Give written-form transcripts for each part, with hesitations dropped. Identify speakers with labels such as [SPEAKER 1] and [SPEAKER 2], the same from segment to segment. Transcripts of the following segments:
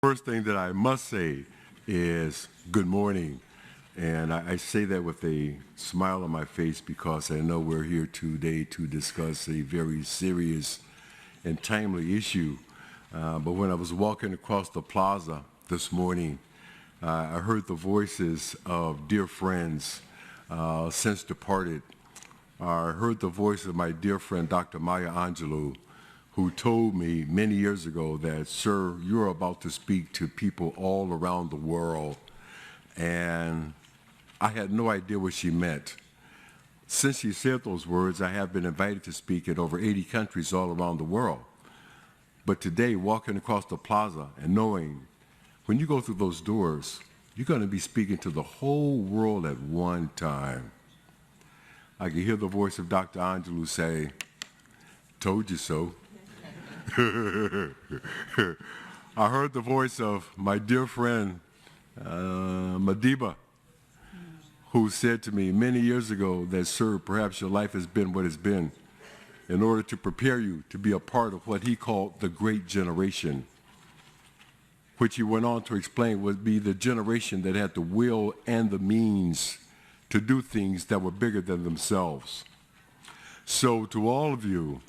[SPEAKER 1] First thing that I must say is good morning. And I say that with a smile on my face because I know we're here today to discuss a very serious and timely issue. But when I was walking across the plaza this morning, I heard the voices of dear friends since departed. I heard the voice of my dear friend, Dr. Maya Angelou, who told me many years ago that, sir, you're about to speak to people all around the world. And I had no idea what she meant. Since she said those words, I have been invited to speak in over 80 countries all around the world. But today, walking across the plaza and knowing when you go through those doors, you're going to be speaking to the whole world at one time. I can hear the voice of Dr. Angelou say, told you so. I heard the voice of my dear friend, Madiba, who said to me many years ago that, sir, perhaps your life has been what it's been in order to prepare you to be a part of what he called the great generation, which he went on to explain would be the generation that had the will and the means to do things that were bigger than themselves. So to all of you,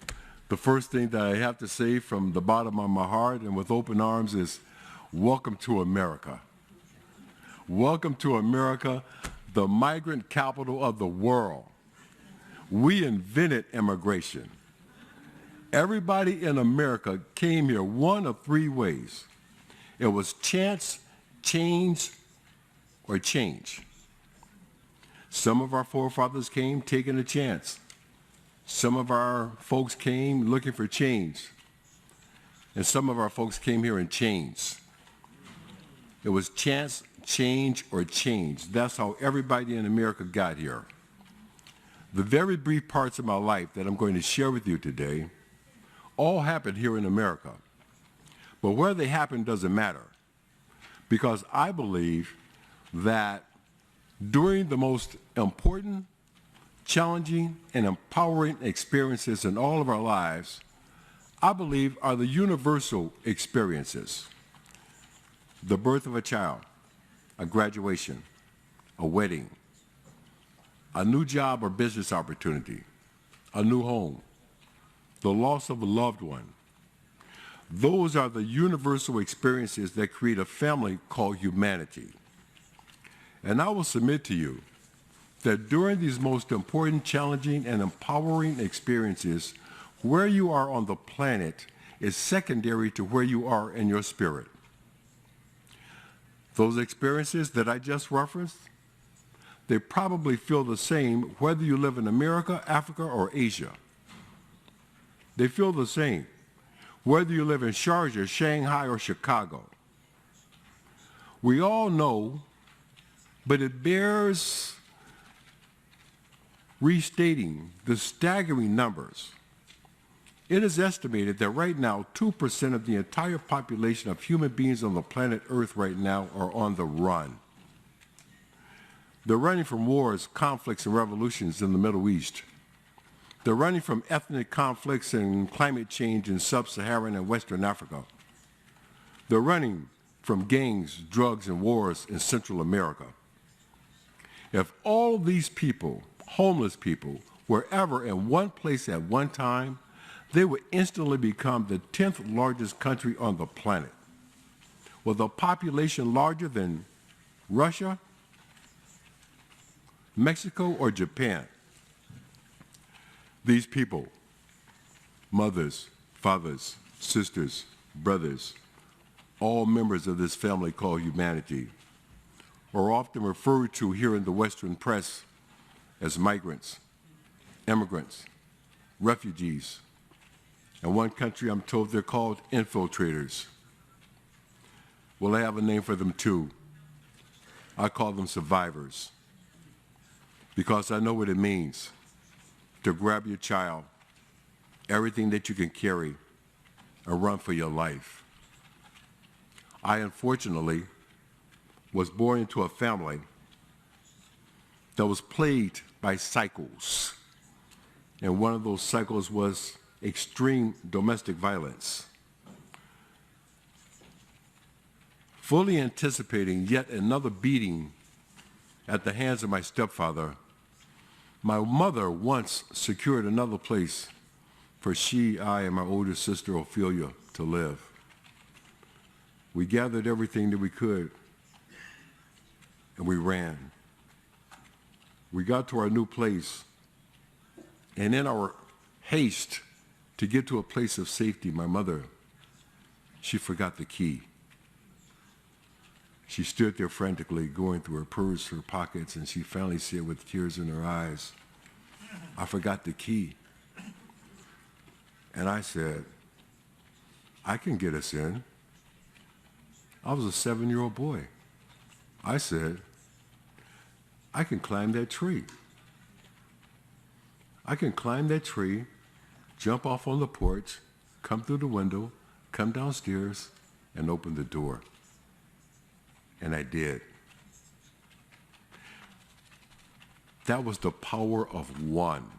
[SPEAKER 1] the first thing that I have to say from the bottom of my heart and with open arms is, welcome to America. Welcome to America, the migrant capital of the world. We invented immigration. Everybody in America came here one of three ways. It was chance, change, or change. Some of our forefathers came taking a chance. Some of our folks came looking for change. And some of our folks came here in chains. It was chance, change, or change. That's how everybody in America got here. The very brief parts of my life that I'm going to share with you today all happened here in America. But where they happened doesn't matter, because I believe that during the most important, challenging, and empowering experiences in all of our lives, I believe are the universal experiences. The birth of a child, a graduation, a wedding, a new job or business opportunity, a new home, the loss of a loved one. Those are the universal experiences that create a family called humanity. And I will submit to you that during these most important, challenging, and empowering experiences, where you are on the planet is secondary to where you are in your spirit. Those experiences that I just referenced, they probably feel the same whether you live in America, Africa, or Asia. They feel the same whether you live in Sharjah, Shanghai, or Chicago. We all know, but it bears restating the staggering numbers. It is estimated that right now 2% of the entire population of human beings on the planet Earth right now are on the run. They're running from wars, conflicts, and revolutions in the Middle East. They're running from ethnic conflicts and climate change in sub-Saharan and Western Africa. They're running from gangs, drugs, and wars in Central America. If all these people, homeless people, were ever in one place at one time, they would instantly become the 10th largest country on the planet, with a population larger than Russia, Mexico, or Japan. These people, mothers, fathers, sisters, brothers, all members of this family called humanity, are often referred to here in the Western press as migrants, immigrants, refugees. In one country, I'm told they're called infiltrators. Well, I have a name for them too. I call them survivors, because I know what it means to grab your child, everything that you can carry, and run for your life. I, unfortunately, was born into a family that was plagued by cycles. And one of those cycles was extreme domestic violence. Fully anticipating yet another beating at the hands of my stepfather, my mother once secured another place for she, I, and my older sister, Ophelia, to live. We gathered everything that we could, and we ran. We got to our new place, and in our haste to get to a place of safety, my mother, she forgot the key. She stood there frantically going through her purse, her pockets, and she finally said with tears in her eyes, "I forgot the key." And I said, "I can get us in." I was a 7-year-old boy. I said, "I can climb that tree. I can climb that tree, jump off on the porch, come through the window, come downstairs, and open the door." And I did. That was the power of one.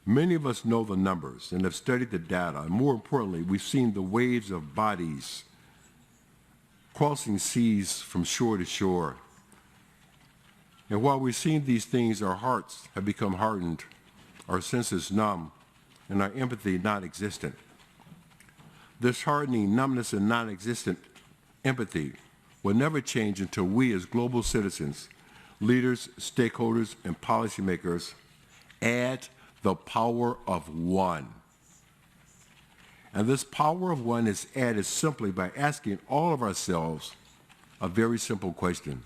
[SPEAKER 1] Many of us know the numbers and have studied the data. And more importantly, we've seen the waves of bodies crossing seas from shore to shore. And while we've seen these things, our hearts have become hardened, our senses numb, and our empathy non-existent. This hardening, numbness, and non-existent empathy will never change until we as global citizens, leaders, stakeholders, and policymakers add the power of one. And this power of one is added simply by asking all of ourselves a very simple question.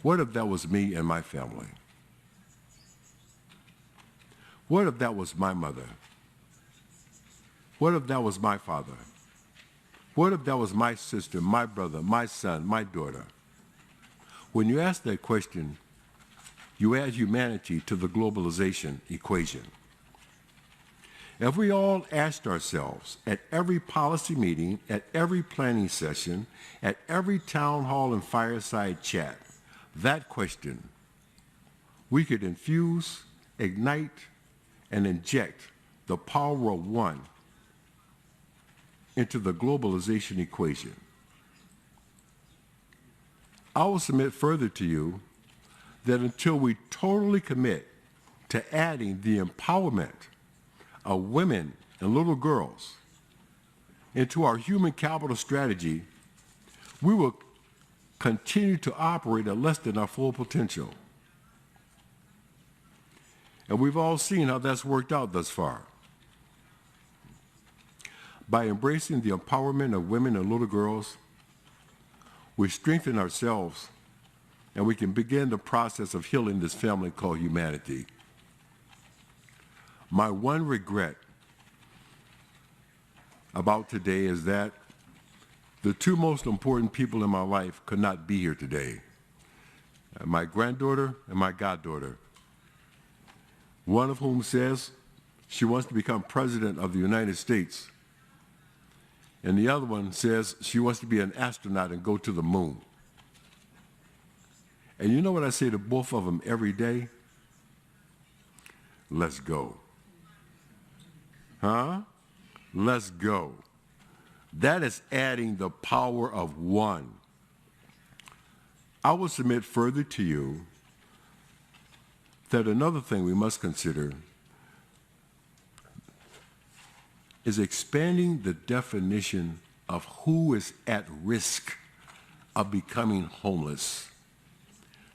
[SPEAKER 1] What if that was me and my family? What if that was my mother? What if that was my father? What if that was my sister, my brother, my son, my daughter? When you ask that question, you add humanity to the globalization equation. If we all asked ourselves at every policy meeting, at every planning session, at every town hall and fireside chat, that question, we could infuse, ignite, and inject the power of one into the globalization equation. I will submit further to you that until we totally commit to adding the empowerment of women and little girls into our human capital strategy, we will continue to operate at less than our full potential. And we've all seen how that's worked out thus far. By embracing the empowerment of women and little girls, we strengthen ourselves and we can begin the process of healing this family called humanity. My one regret about today is that the two most important people in my life could not be here today. My granddaughter and my goddaughter. One of whom says she wants to become president of the United States. And the other one says she wants to be an astronaut and go to the moon. And you know what I say to both of them every day? Let's go. Huh? Let's go. That is adding the power of one. I will submit further to you that another thing we must consider is expanding the definition of who is at risk of becoming homeless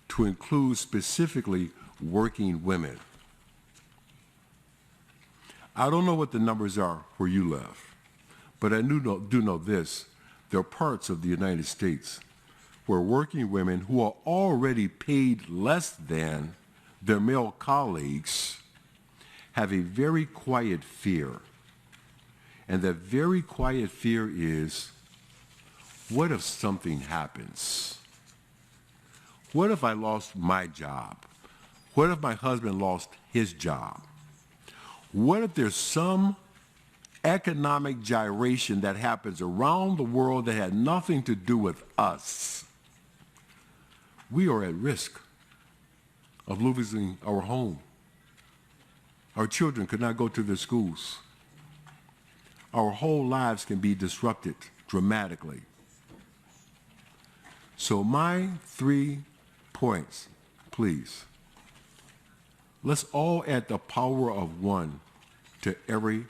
[SPEAKER 1] to include specifically working women. I don't know what the numbers are where you live, but I do know this. There are parts of the United States where working women who are already paid less than their male colleagues have a very quiet fear. And that very quiet fear is, what if something happens? What if I lost my job? What if my husband lost his job? What if there's some economic gyration that happens around the world that had nothing to do with us? We are at risk of losing our home. Our children could not go to their schools. our whole lives can be disrupted dramatically. So my 3 points, please. Let's all add the power of one to every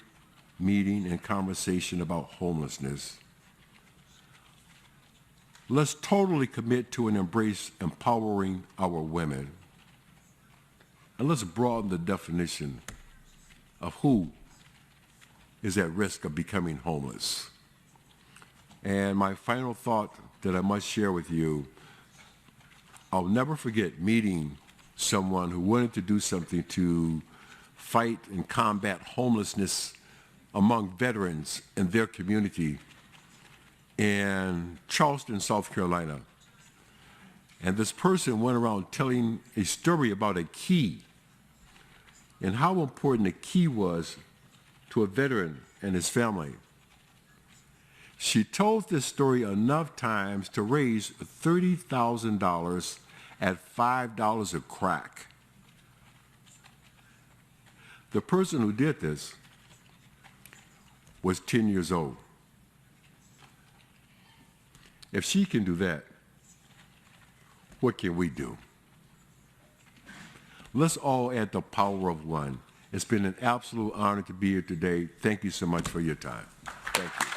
[SPEAKER 1] meeting and conversation about homelessness. Let's totally commit to and embrace empowering our women. And let's broaden the definition of who is at risk of becoming homeless. And my final thought that I must share with you, I'll never forget meeting someone who wanted to do something to fight and combat homelessness among veterans in their community in Charleston, South Carolina. And this person went around telling a story about a key and how important a key was to a veteran and his family. She told this story enough times to raise $30,000 at $5 a crack. The person who did this was 10 years old. If she can do that, what can we do? Let's all add the power of one. It's been an absolute honor to be here today. Thank you so much for your time. Thank you.